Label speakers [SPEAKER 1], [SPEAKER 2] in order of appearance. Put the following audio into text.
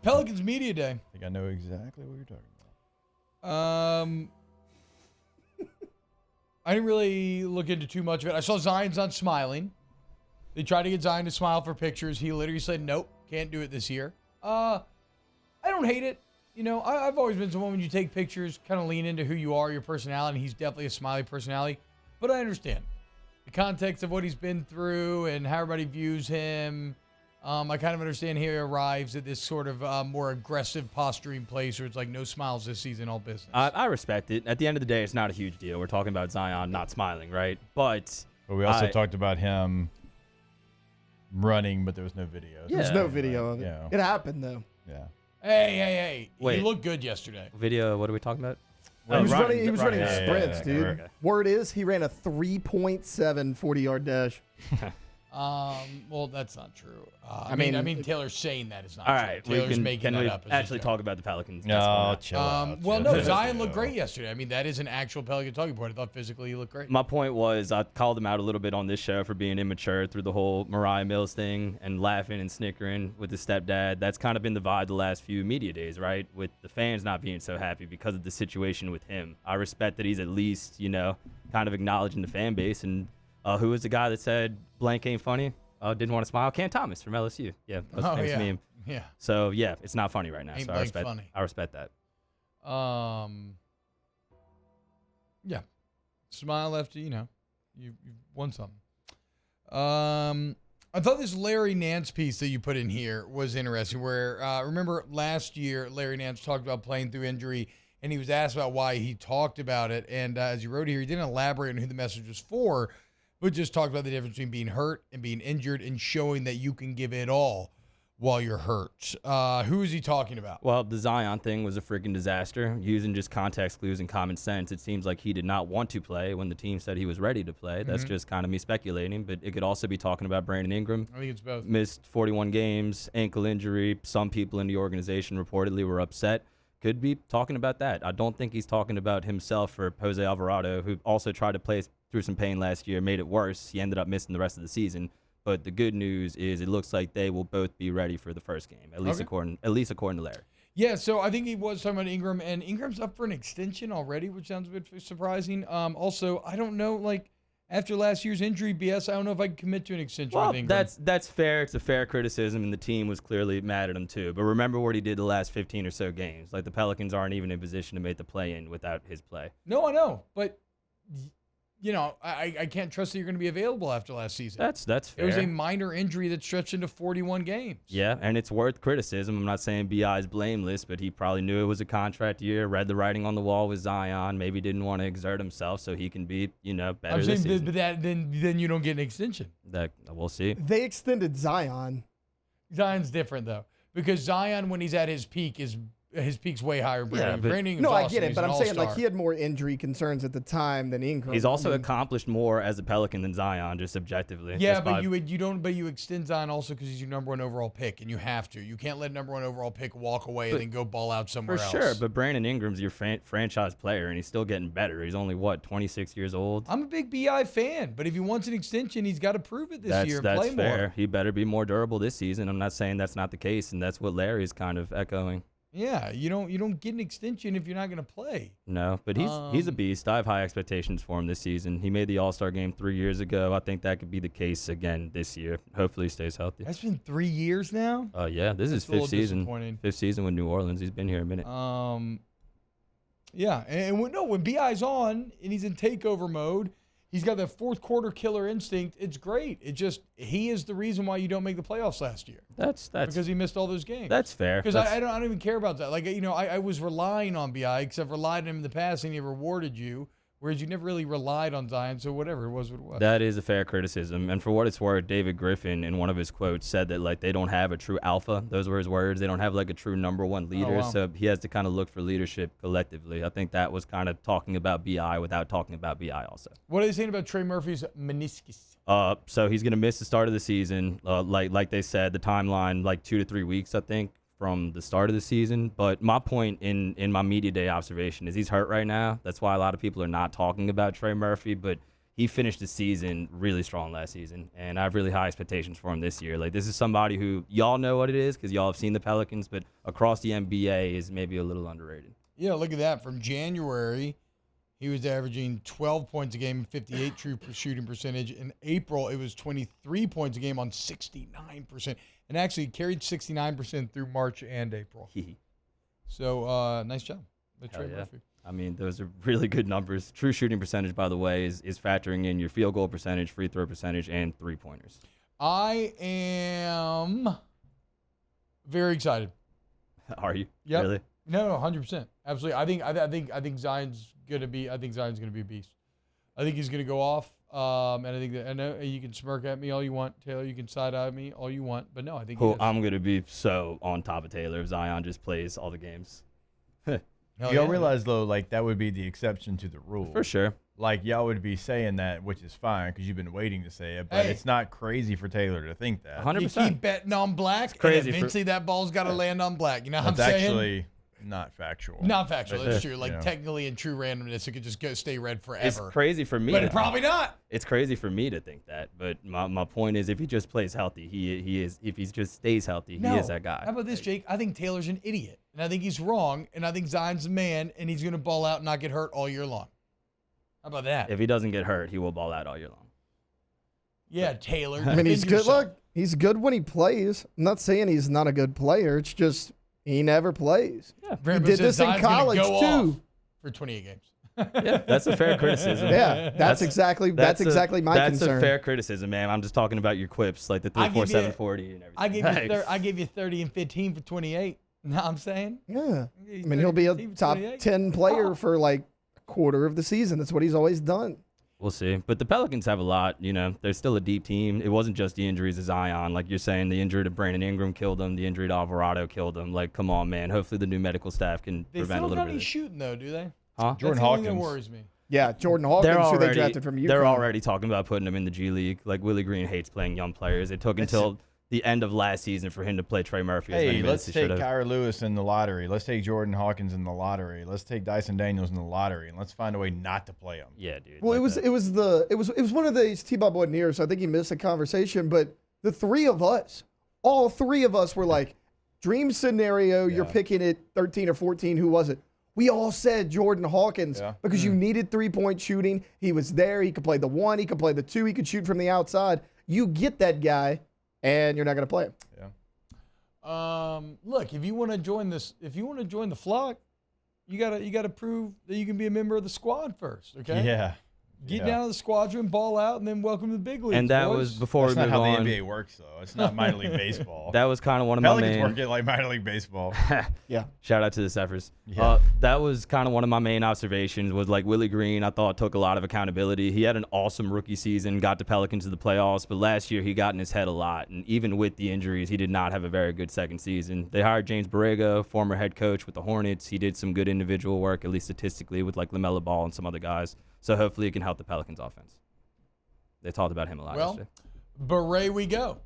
[SPEAKER 1] Pelicans Media Day.
[SPEAKER 2] I think I know exactly what you're talking about.
[SPEAKER 1] I didn't really look into too much of it. I saw Zion's not smiling. They tried to get Zion to smile for pictures. He literally said, nope, can't do it this year. I don't hate it. You know, I've always been someone when you take pictures, kind of lean into who you are, your personality. And he's definitely a smiley personality. But I understand the context of what he's been through and how everybody views him. I kind of understand he arrives at this sort of more aggressive posturing place where it's like no smiles this season, all business.
[SPEAKER 3] I respect it. At the end of the day, it's not a huge deal. We're talking about Zion not smiling, right? But
[SPEAKER 2] we also talked about him running, but there was no video.
[SPEAKER 4] Yeah. There's no video of it.
[SPEAKER 2] Yeah.
[SPEAKER 4] It happened, though.
[SPEAKER 2] Yeah.
[SPEAKER 1] Hey.
[SPEAKER 3] Wait.
[SPEAKER 1] He looked good yesterday.
[SPEAKER 3] Video, what are we talking about?
[SPEAKER 4] He was running sprints,
[SPEAKER 2] yeah,
[SPEAKER 4] dude.
[SPEAKER 3] okay.
[SPEAKER 4] Word is he ran a 3.7 40-yard dash.
[SPEAKER 1] Well, that's not true.
[SPEAKER 4] I mean,
[SPEAKER 1] Taylor's saying that is not
[SPEAKER 3] All
[SPEAKER 1] true.
[SPEAKER 3] right,
[SPEAKER 1] Taylor's making that up.
[SPEAKER 3] Actually talk about the Pelicans?
[SPEAKER 2] No, chill out.
[SPEAKER 1] Well,
[SPEAKER 2] chill
[SPEAKER 1] no,
[SPEAKER 2] out.
[SPEAKER 1] Zion looked great yesterday. I mean, that is an actual Pelican talking point. I thought physically he looked great.
[SPEAKER 3] My point was I called him out a little bit on this show for being immature through the whole Mariah Mills thing and laughing and snickering with his stepdad. That's kind of been the vibe the last few media days, right? With the fans not being so happy because of the situation with him. I respect that he's at least, kind of acknowledging the fan base. And who was the guy that said blank ain't funny? Didn't want to smile. Cam Thomas from LSU. Yeah, that's a famous meme.
[SPEAKER 1] Yeah.
[SPEAKER 3] So yeah, it's not funny right now.
[SPEAKER 1] Ain't
[SPEAKER 3] so
[SPEAKER 1] blank funny.
[SPEAKER 3] I respect that.
[SPEAKER 1] Yeah. Smile after you've won something. I thought this Larry Nance piece that you put in here was interesting. Where remember last year Larry Nance talked about playing through injury, and he was asked about why he talked about it. And as he wrote here, he didn't elaborate on who the message was for, but just talked about the difference between being hurt and being injured and showing that you can give it all while you're hurt. Who is he talking about?
[SPEAKER 3] Well, the Zion thing was a freaking disaster. Using just context clues and common sense, it seems like he did not want to play when the team said he was ready to play. That's just kind of me speculating, but it could also be talking about Brandon Ingram.
[SPEAKER 1] I think it's both.
[SPEAKER 3] Missed 41 games, ankle injury. Some people in the organization reportedly were upset. Could be talking about that. I don't think he's talking about himself or Jose Alvarado, who also tried to play through some pain last year, made it worse. He ended up missing the rest of the season. But the good news is it looks like they will both be ready for the first game, at least according to Larry.
[SPEAKER 1] Yeah, so I think he was talking about Ingram, and Ingram's up for an extension already, which sounds a bit surprising. Also, I don't know, after last year's injury BS, I don't know if I can commit to an extension with Ingram.
[SPEAKER 3] That's fair. It's a fair criticism, and the team was clearly mad at him too. But remember what he did the last 15 or so games. Like the Pelicans aren't even in position to make the play-in without his play.
[SPEAKER 1] No, I know, but I can't trust that you're going to be available after last season.
[SPEAKER 3] That's fair.
[SPEAKER 1] It was a minor injury that stretched into 41 games.
[SPEAKER 3] Yeah, and it's worth criticism. I'm not saying B.I. is blameless, but he probably knew it was a contract year, read the writing on the wall with Zion, maybe didn't want to exert himself so he can be, better
[SPEAKER 1] I'm
[SPEAKER 3] this
[SPEAKER 1] saying,
[SPEAKER 3] season.
[SPEAKER 1] but then you don't get an extension.
[SPEAKER 3] That we'll see.
[SPEAKER 4] They extended Zion.
[SPEAKER 1] Zion's different though, because Zion, when he's at his peak, his peak's way higher.
[SPEAKER 3] Yeah, but-
[SPEAKER 1] Brandon Ingram's
[SPEAKER 4] No, I
[SPEAKER 1] awesome.
[SPEAKER 4] get it,
[SPEAKER 1] He's
[SPEAKER 4] but
[SPEAKER 1] an
[SPEAKER 4] I'm saying
[SPEAKER 1] all-star.
[SPEAKER 4] he had more injury concerns at the time than Ingram.
[SPEAKER 3] He's also accomplished more as a Pelican than Zion, just objectively.
[SPEAKER 1] Yeah,
[SPEAKER 3] Just
[SPEAKER 1] but
[SPEAKER 3] by-
[SPEAKER 1] you extend Zion also because he's your number one overall pick, and you have to. You can't let number one overall pick walk away and then go ball out somewhere
[SPEAKER 3] For
[SPEAKER 1] else.
[SPEAKER 3] sure, but Brandon Ingram's your franchise player, and he's still getting better. He's only, 26 years old?
[SPEAKER 1] I'm a big BI fan, but if he wants an extension, he's got to prove it this year and
[SPEAKER 3] That's
[SPEAKER 1] play
[SPEAKER 3] fair.
[SPEAKER 1] more.
[SPEAKER 3] He better be more durable this season. I'm not saying that's not the case, and that's what Larry's kind of echoing.
[SPEAKER 1] Yeah, you don't get an extension if you're not going to play.
[SPEAKER 3] No, but he's a beast. I have high expectations for him this season. He made the All-Star game 3 years ago. I think that could be the case again this year. Hopefully he stays healthy.
[SPEAKER 1] That's been 3 years now.
[SPEAKER 3] Yeah, this is
[SPEAKER 1] That's a little
[SPEAKER 3] fifth season.
[SPEAKER 1] disappointing.
[SPEAKER 3] Fifth season with New Orleans. He's been here a minute.
[SPEAKER 1] Yeah, and when BI's on and he's in takeover mode, he's got that fourth quarter killer instinct. It's great. He is the reason why you don't make the playoffs last year.
[SPEAKER 3] That's
[SPEAKER 1] because he missed all those games.
[SPEAKER 3] That's fair.
[SPEAKER 1] Because I don't even care about that. I was relying on BI because I've relied on him in the past and he rewarded you, whereas you never really relied on Zion. So whatever, it was what it was.
[SPEAKER 3] That is a fair criticism. And for what it's worth, David Griffin, in one of his quotes, said that they don't have a true alpha. Those were his words. They don't have a true number one leader.
[SPEAKER 1] wow.
[SPEAKER 3] So he has to kind of look for leadership collectively. I think that was kind of talking about BI without talking about BI also.
[SPEAKER 1] What are they saying about Trey Murphy's meniscus?
[SPEAKER 3] So he's going to miss the start of the season. Like they said, the timeline, 2 to 3 weeks, I think, from the start of the season. But my point in my media day observation is he's hurt right now. That's why a lot of people are not talking about Trey Murphy. But he finished the season really strong last season, and I have really high expectations for him this year. Like, this is somebody who y'all know what it is because y'all have seen the Pelicans, but across the NBA is maybe a little underrated.
[SPEAKER 1] Yeah, look at that. From January, he was averaging 12 points a game and 58 true shooting percentage. In April, it was 23 points a game on 69%. And actually carried 69% through March and April. So, nice job.
[SPEAKER 3] Hell yeah. I mean, those are really good numbers. True shooting percentage, by the way, is factoring in your field goal percentage, free throw percentage, and three-pointers.
[SPEAKER 1] I am very excited.
[SPEAKER 3] Are you?
[SPEAKER 1] Yep.
[SPEAKER 3] Really?
[SPEAKER 1] No, 100%. Absolutely. I think Zion's gonna be a beast. I think he's gonna go off. And I think that, I know you can smirk at me all you want, Taylor. You can side eye me all you want, but no, I think
[SPEAKER 3] I'm gonna be so on top of Taylor if Zion just plays all the games.
[SPEAKER 2] Y'all realize though, like that would be the exception to the rule.
[SPEAKER 3] For sure.
[SPEAKER 2] Like y'all would be saying that, which is fine because you've been waiting to say it, but it's not crazy for Taylor to think that.
[SPEAKER 3] 100%.
[SPEAKER 1] You keep betting on black,
[SPEAKER 3] crazy
[SPEAKER 1] and eventually that ball's got to land on black. You know what I'm
[SPEAKER 2] That's
[SPEAKER 1] saying?
[SPEAKER 2] actually not factual.
[SPEAKER 1] Not factual. It's true. Like
[SPEAKER 2] Yeah.
[SPEAKER 1] technically, in true randomness, it could just stay red forever.
[SPEAKER 3] It's crazy for me.
[SPEAKER 1] But probably not.
[SPEAKER 3] It's crazy for me to think that. But my point is, if he just plays healthy, he is. If he just stays healthy, he is that guy.
[SPEAKER 1] How about this, Jake? I think Taylor's an idiot, and I think he's wrong, and I think Zion's a man, and he's going to ball out and not get hurt all year long. How about that?
[SPEAKER 3] If he doesn't get hurt, he will ball out all year long.
[SPEAKER 1] Yeah, Taylor.
[SPEAKER 4] I mean, he's
[SPEAKER 1] defend
[SPEAKER 4] good.
[SPEAKER 1] yourself.
[SPEAKER 4] Look, he's good when he plays. I'm not saying he's not a good player. It's just he never plays.
[SPEAKER 3] Yeah,
[SPEAKER 4] He did this in college too.
[SPEAKER 1] For 28 games.
[SPEAKER 3] yeah, that's a fair criticism.
[SPEAKER 4] Yeah, that's exactly my concern.
[SPEAKER 3] That's a fair criticism, man. I'm just talking about your quips, like the 3-4-7-40 and everything.
[SPEAKER 1] I gave you 30 and 15 for 28. You know what I'm saying?
[SPEAKER 4] Yeah. I mean, he'll be a top 10 player for like a quarter of the season. That's what he's always done.
[SPEAKER 3] We'll see. But the Pelicans have a lot. You know, they're still a deep team. It wasn't just the injuries to Zion. Like you're saying, the injury to Brandon Ingram killed him. The injury to Alvarado killed him. Like, come on, man. Hopefully the new medical staff can
[SPEAKER 1] They
[SPEAKER 3] prevent a
[SPEAKER 1] still
[SPEAKER 3] little
[SPEAKER 1] got
[SPEAKER 3] bit
[SPEAKER 1] any
[SPEAKER 3] of it.
[SPEAKER 1] shooting, though, do they?
[SPEAKER 3] Huh?
[SPEAKER 2] Jordan
[SPEAKER 1] That's the only thing
[SPEAKER 2] Hawkins.
[SPEAKER 1] that worries me.
[SPEAKER 4] Yeah, Jordan Hawkins, who they drafted from UConn.
[SPEAKER 3] They're already talking about putting him in the G League. Like, Willie Green hates playing young players. It took until the end of last season for him to play Trey Murphy.
[SPEAKER 2] Hey, let's take Kyra Lewis in the lottery. Let's take Jordan Hawkins in the lottery. Let's take Dyson Daniels in the lottery, and let's find a way not to play him.
[SPEAKER 3] Yeah, dude.
[SPEAKER 4] Well,
[SPEAKER 3] like
[SPEAKER 4] it was one of these T-Bob wasn't here, so I think he missed a conversation. But the three of us, all three of us, were like, dream scenario. You're picking at 13 or 14. Who was it? We all said Jordan Hawkins because you needed 3-point shooting. He was there. He could play the 1. He could play the 2. He could shoot from the outside. You get that guy, and you're not going to play him.
[SPEAKER 2] Yeah.
[SPEAKER 1] Look, if you want to join the flock, you gotta prove that you can be a member of the squad first. Okay.
[SPEAKER 2] Yeah.
[SPEAKER 1] Get down to the squadron, ball out, and then welcome to the big leagues.
[SPEAKER 3] And that
[SPEAKER 1] boys.
[SPEAKER 3] was before
[SPEAKER 2] That's
[SPEAKER 3] we
[SPEAKER 2] not
[SPEAKER 3] move
[SPEAKER 2] how
[SPEAKER 3] on.
[SPEAKER 2] the NBA works, though. It's not minor league baseball.
[SPEAKER 3] That was kind of one of my
[SPEAKER 2] Pelicans
[SPEAKER 3] main.
[SPEAKER 2] work it like minor league baseball.
[SPEAKER 4] Yeah.
[SPEAKER 3] Shout out to the Zephyrs.
[SPEAKER 2] Yeah.
[SPEAKER 3] That was kind of one of my main observations was like Willie Green, I thought took a lot of accountability. He had an awesome rookie season, got the Pelicans to the playoffs, but last year he got in his head a lot. And even with the injuries, he did not have a very good second season. They hired James Borrego, former head coach with the Hornets. He did some good individual work, at least statistically, with like LaMelo Ball and some other guys. So hopefully it can help the Pelicans offense. They talked about him a lot yesterday.
[SPEAKER 1] Beret we go.